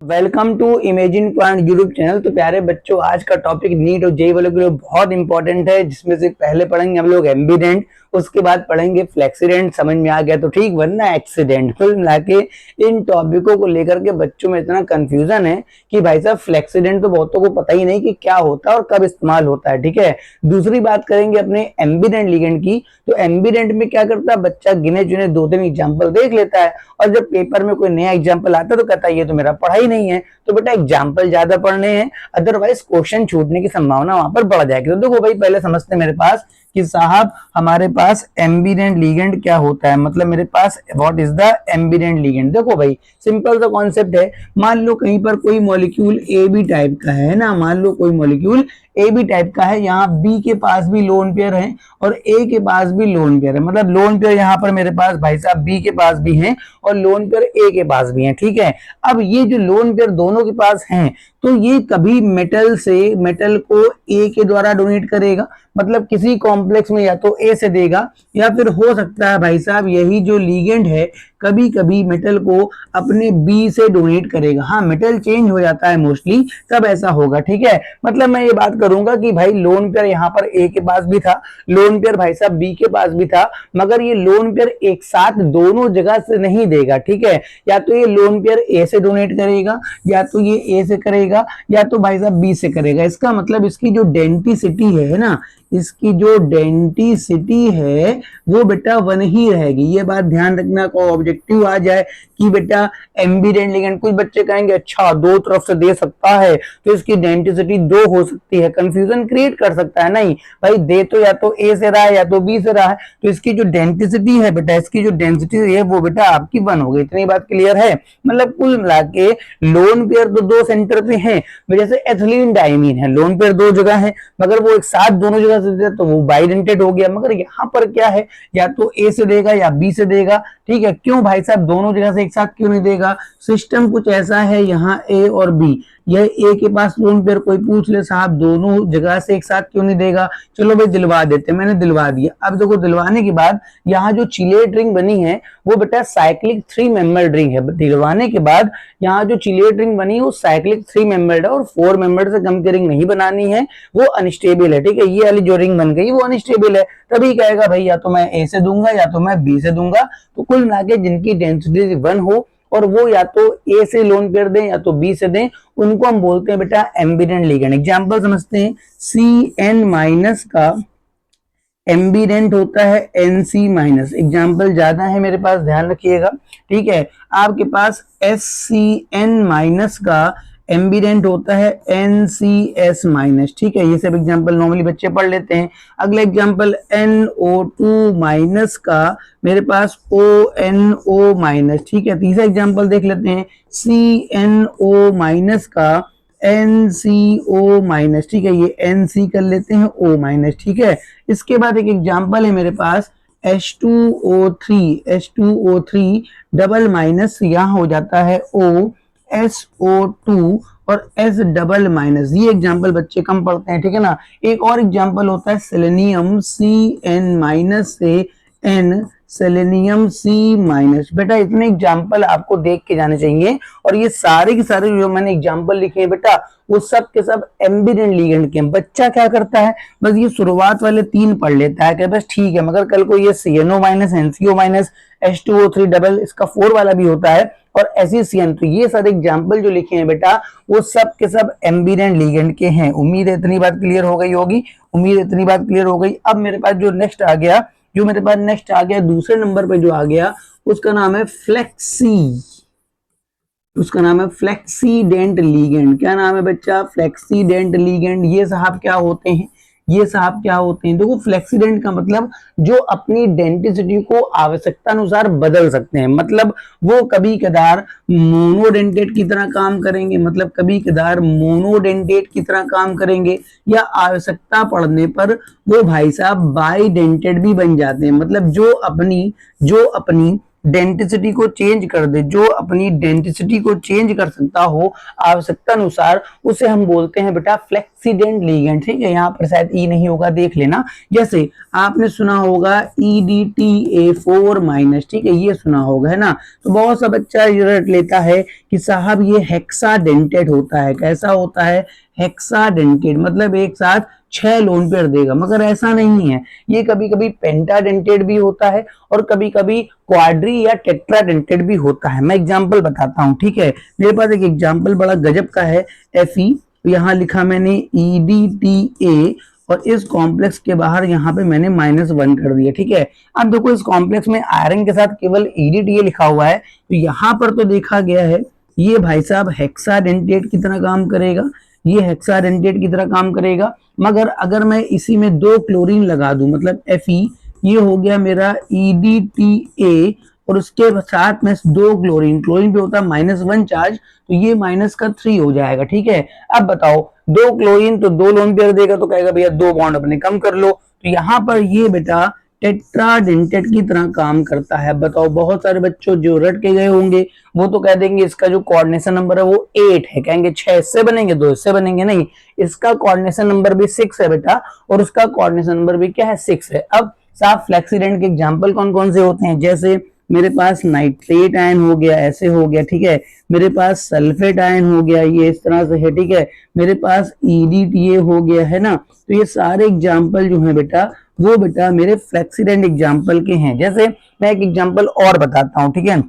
Welcome to Imagine Point YouTube channel. तो प्यारे बच्चों, आज का टॉपिक नीट और जेईई वालों के लिए बहुत इंपॉर्टेंट है, जिसमें से पहले पढ़ेंगे हम लोग एम्बीडेंट, उसके बाद पढ़ेंगे फ्लेक्सीडेंट। समझ में आ गया तो ठीक, वरना एक्सीडेंट। कुल मिला के इन टॉपिकों को लेकर के बच्चों में इतना कंफ्यूजन है कि भाई साहब फ्लेक्सीडेंट तो बहुतों को पता ही नहीं कि क्या होता है और कब इस्तेमाल होता है। ठीक है, दूसरी बात करेंगे अपने एम्बीडेंट लिगेंड की। तो एम्बीडेंट में क्या करता है, बच्चा गिने चुने 2-3 एग्जाम्पल देख लेता है, और जब पेपर में कोई नया एग्जाम्पल आता है तो कहता है ये तो मेरा पढ़ा ही नहीं है। तो बेटा एग्जाम्पल ज्यादा पढ़ने हैं, अदरवाइज क्वेश्चन छूटने की संभावना वहां पर बढ़ जाएगी। तो देखो भाई, पहले समझते हैं मेरे पास कि साहब हमारे पास एम्बीडेंट लिगेंड क्या होता है। मतलब मेरे पास व्हाट इज द एम्बीडेंट लिगेंड। देखो भाई, सिंपल सा कॉन्सेप्ट है। मान लो कहीं पर कोई मॉलिक्यूल ए बी टाइप का है ना, मान लो कोई मॉलिक्यूल ए बी टाइप का है, यहाँ बी के पास भी लोन पेयर है और ए के पास भी लोन पेयर है। मतलब लोन पेयर यहाँ पर मेरे पास भाई साहब बी के पास भी है और लोन पेयर ए के पास भी है। ठीक है, अब ये जो लोन पेयर दोनों के पास हैं, तो ये कभी मेटल को ए के द्वारा डोनेट करेगा, मतलब किसी कॉम्प्लेक्स में या तो ए से देगा, या फिर हो सकता है भाई साहब यही जो लिगेंड है कभी कभी मेटल को अपने बी से डोनेट करेगा। हाँ, मेटल चेंज हो जाता है मोस्टली, तब ऐसा होगा। ठीक है, मतलब मैं ये बात करूंगा कि भाई लोन पेयर यहाँ पर ए के पास भी था, लोन पेयर भाई साहब बी के पास भी था, मगर ये लोन पेयर एक साथ दोनों जगह से नहीं देगा। ठीक है, या तो ये लोन पेयर ए से डोनेट करेगा, या तो ये ए से करेगा, या तो भाई साहब बी से करेगा। इसका मतलब इसकी जो डेंसिटी है ना, इसकी जो डेंसिटी है वो बेटा वन ही रहेगी। ये बात ध्यान रखना, को ऑब्जेक्टिव आ जाए कि बेटा एम्बीडेंट लिगेंड, कुछ बच्चे कहेंगे अच्छा दो तरफ से दे सकता है तो इसकी डेंसिटी 2 हो सकती है, कंफ्यूजन क्रिएट कर सकता है। नहीं भाई, दे तो या तो ए से रहा है या तो बी से रहा है, तो इसकी जो डेंसिटी है बेटा, इसकी जो डेंसिटी है वो बेटा आपकी 1 हो गई। इतनी बात क्लियर है। मतलब कुल मिला के लोन पेयर तो 2 सेंटर पे है, जैसे एथिलीन डाइमीन है, लोन पेयर 2 जगह है, मगर वो एक साथ दोनों जगह से देता तो वो बाइडेंटेड हो गया। मगर यहाँ पर क्या है, या तो ए से देगा या बी से देगा। ठीक है, क्यों भाई साहब दोनों जगह से एक साथ क्यों नहीं देगा? सिस्टम कुछ ऐसा है, यहाँ ए और बी, यह ए के पास लोन पेयर, कोई पूछ ले साहब दोनों जगह से एक साथ क्यों नहीं देगा, चलो भाई दिलवा देते, मैंने दिलवा दिया। अब देखो दिलवाने के बाद यहाँ जो चिलेट रिंग बनी है वो बेटा साइक्लिक 3 मेंबर्ड रिंग है। दिलवाने के बाद यहाँ जो चिलेट रिंग बनी है वो साइक्लिक 3 मेंबर्ड है और 4 मेंबर्ड से कम की रिंग नहीं बनानी है, वो अनस्टेबल है। ठीक है, ये वाली जो रिंग बन गई वो अनस्टेबल है, तभी कहेगा भाई या तो मैं ए से दूंगा या तो मैं बी से दूंगा। तो कुल मिला के जिनकी डेंसिटी 1 हो और वो या तो ए से लोन पेयर दें या तो बी से दें, उनको हम बोलते हैं बेटा एम्बीडेंट लिगेंड। एग्जांपल समझते हैं, Cn माइनस का एम्बीडेंट होता है Nc-। एग्जांपल ज्यादा है मेरे पास, ध्यान रखिएगा। ठीक है, आपके पास SCN- का एम्बीडेंट होता है NCS-। ठीक है, ये सब एग्जांपल नॉर्मली बच्चे पढ़ लेते हैं। अगला एग्जांपल NO2- का मेरे पास ONO-। ठीक है, तीसरा एग्जांपल देख लेते हैं, CNO- का NCO-। ठीक है, ये NC कर लेते हैं O-। ठीक है, इसके बाद एक एग्जांपल है मेरे पास H2O3 डबल माइनस, यहाँ हो जाता है OSO2 और S डबल माइनस। ये एग्जांपल बच्चे कम पढ़ते हैं। ठीक है ना। एक और एग्जांपल होता है सेलेनियम Cn- से N सेलेनियम C-। बेटा इतने एग्जाम्पल आपको देख के जाने चाहिए, और ये सारे के सारे जो मैंने एग्जाम्पल लिखे हैं बेटा वो सब के सब एम्बीडेंट लिगेंड के। बच्चा क्या करता है, बस ये शुरुआत वाले 3 पढ़ लेता है कि बस ठीक है, मगर कल को ये CNO-, NCO-, H2O3 डबल, इसका 4 वाला भी होता है और SECN। तो ये सारे एग्जाम्पल जो लिखे हैं बेटा वो सब के सब एम्बीडेंट लिगेंड के हैं। उम्मीद है इतनी बात क्लियर हो गई होगी, उम्मीद इतनी बात क्लियर हो गई। अब मेरे पास जो नेक्स्ट आ गया, दूसरे नंबर पे जो आ गया, उसका नाम है फ्लेक्सीडेंट लिगेंड। क्या नाम है बच्चा? फ्लेक्सीडेंट लिगेंड। ये साहब क्या होते हैं, देखो फ्लेक्सीडेंट का मतलब जो अपनी डेंसिटी को आवश्यकता अनुसार बदल सकते हैं। मतलब वो कभी कदार मोनोडेंटेट की तरह काम करेंगे, या आवश्यकता पड़ने पर वो भाई साहब बाइडेंटेट भी बन जाते हैं। मतलब जो अपनी डेंसिटी को चेंज कर दे, जो अपनी डेंसिटी को चेंज कर सकता हो आवश्यकता अनुसार, उसे हम बोलते हैं बेटा फ्लेक्सीडेंट लिगेंड। ठीक है, यहाँ पर शायद ई नहीं होगा, देख लेना। जैसे आपने सुना होगा EDTA4-, ठीक है, ये सुना होगा, है ना। तो बहुत सा बच्चा ये रट लेता है कि साहब ये हेक्साडेंटेड होता है। कैसा होता है? हेक्साडेंटेड, मतलब एक साथ 6 लोन पेयर देगा, मगर ऐसा नहीं है। ये कभी कभी पेंटाडेंटेड भी होता है और कभी कभी क्वाड्री या टेट्राडेंटेड भी होता है। मैं एग्जांपल बताता हूं, ठीक है। मेरे पास एक एग्जांपल बड़ा गजब का है, Fe, यहां लिखा मैंने EDTA और इस कॉम्प्लेक्स के बाहर यहाँ पे मैंने -1 कर दिया। ठीक है, अब देखो इस कॉम्प्लेक्स में आयरन के साथ केवल EDTA लिखा हुआ है, तो यहाँ पर तो देखा गया है ये भाई साहब हेक्साडेंटेट की तरह काम करेगा, ये हेक्साडेंटेट की तरह काम करेगा। मगर अगर मैं इसी में 2 क्लोरीन लगा दूं, मतलब Fe, ये हो गया मेरा EDTA और उसके साथ में 2 क्लोरीन, क्लोरीन पे होता है -1 चार्ज, तो ये -3 हो जाएगा। ठीक है, अब बताओ 2 क्लोरीन तो 2 लोन पेयर देगा, तो कहेगा भैया 2 बॉन्ड अपने कम कर लो। तो यहाँ पर ये बेटा टेट्राडेंटेट की तरह काम करता है। बताओ बहुत सारे बच्चों जो रट के गए होंगे वो तो कह देंगे इसका जो कोऑर्डिनेशन नंबर है वो 8 है, कहेंगे 6 इससे बनेंगे 2 इससे बनेंगे। नहीं, इसका कोऑर्डिनेशन नंबर भी 6 है बेटा, और उसका कोऑर्डिनेशन नंबर भी क्या है? 6 है। अब साफ फ्लेक्सीडेंट के एग्जांपल कौन कौन से होते हैं? जैसे मेरे पास नाइट्रेट आयन हो गया, ऐसे हो गया। ठीक है, मेरे पास सल्फेट आयन हो गया, ये इस तरह से है। ठीक है, मेरे पास EDTA हो गया, है ना। तो ये सारे एग्जाम्पल जो है बेटा वो बेटा मेरे फ्लेक्सीडेंट एग्जाम्पल के हैं। जैसे मैं एक एग्जाम्पल और बताता हूँ, ठीक है।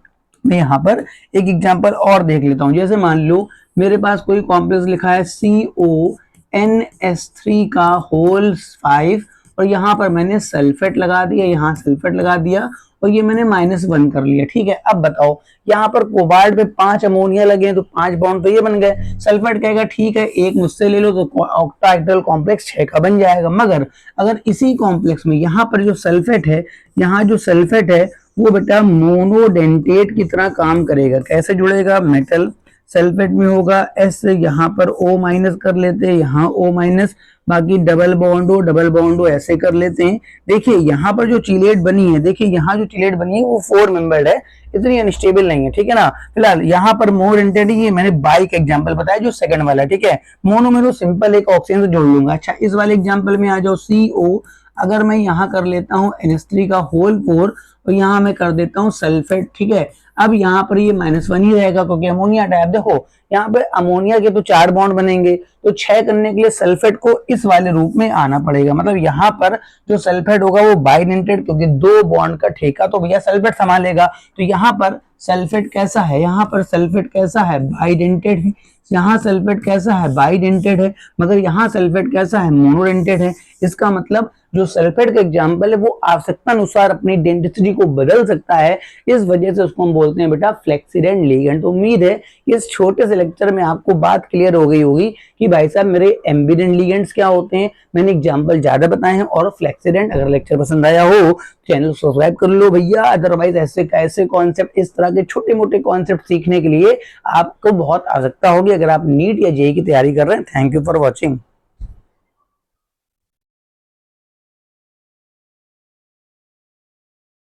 मैं यहाँ पर एक एग्जाम्पल और देख लेता हूँ। जैसे मान लो मेरे पास कोई कॉम्प्लेक्स लिखा है CONS3 का होल 5 और यहाँ पर मैंने सल्फेट लगा दिया, यहाँ सल्फेट लगा दिया और ये मैंने -1 कर लिया। ठीक है, अब बताओ यहाँ पर कोबाल्ट पे 5 अमोनिया लगे तो 5 बॉन्ड तो ये बन गए। सल्फेट कहेगा ठीक है एक मुझसे ले लो, तो ऑक्टाहेड्रल कॉम्प्लेक्स 6 का बन जाएगा। मगर अगर इसी कॉम्प्लेक्स में यहाँ पर जो सल्फेट है, यहाँ जो सल्फेट है वो बेटा मोनोडेंटेट की तरह काम करेगा। कैसे जुड़ेगा? मेटल सल्फेट में होगा S, यहाँ पर O- कर लेते हैं, यहाँ O-, बाकी डबल बॉन्ड ऐसे कर लेते हैं। देखिए यहाँ पर जो चिलेट बनी है, देखिए यहाँ जो चिलेट बनी है वो 4 मेंबर्ड है, इतनी अनस्टेबल नहीं है। ठीक है ना। फिलहाल यहाँ पर मोनोडेंटेट, ये मैंने बाइक एग्जांपल बताया जो सेकंड वाला। ठीक है, मोनो में तो सिंपल एक ऑक्सीजन से जोड़ लूंगा। अच्छा, इस वाले एग्जांपल में आ जाओ CO, अगर मैं यहाँ कर लेता हूँ NH3 का होल 4 और यहाँ मैं कर देता हूँ सल्फेट। ठीक है, अब यहाँ पर ये -1 ही रहेगा क्योंकि अमोनिया टाइप। देखो यहाँ पे अमोनिया के तो 4 बॉन्ड बनेंगे, तो 6 करने के लिए सल्फेट को इस वाले रूप में आना पड़ेगा। मतलब यहाँ पर जो सल्फेट होगा वो बाइडेंटेड, क्योंकि 2 बॉन्ड का ठेका तो भैया सल्फेट संभालेगा। तो यहाँ पर सल्फेट कैसा है? यहाँ पर सल्फेट कैसा है? बाइडेंटेड है। यहाँ सल्फेट कैसा है? बाइडेंटेड है। मगर यहाँ सल्फेट कैसा है? मोनोडेंटेड है। इसका मतलब जो सल्फेट का एग्जाम्पल है वो आवश्यकता अनुसार अपनी डेंसिटी को बदल सकता है, इस वजह से उसको हम बोलते हैं बेटा फ्लेक्सीडेंट लिगेंड। तो उम्मीद है इस छोटे से लेक्चर में आपको बात क्लियर हो गई होगी कि भाई साहब मेरे एम्बिडेंट लिगेंड्स क्या होते हैं। मैंने एग्जाम्पल ज्यादा बताए हैं और फ्लेक्सीडेंट। अगर लेक्चर पसंद आया हो चैनल सब्सक्राइब कर लो भैया। अदरवाइज ऐसे कॉन्सेप्ट, इस तरह के छोटे मोटे कॉन्सेप्ट सीखने के लिए आपको बहुत आवश्यकता होगी अगर आप नीट या जेईई की तैयारी कर रहे हैं। Thank you for watching.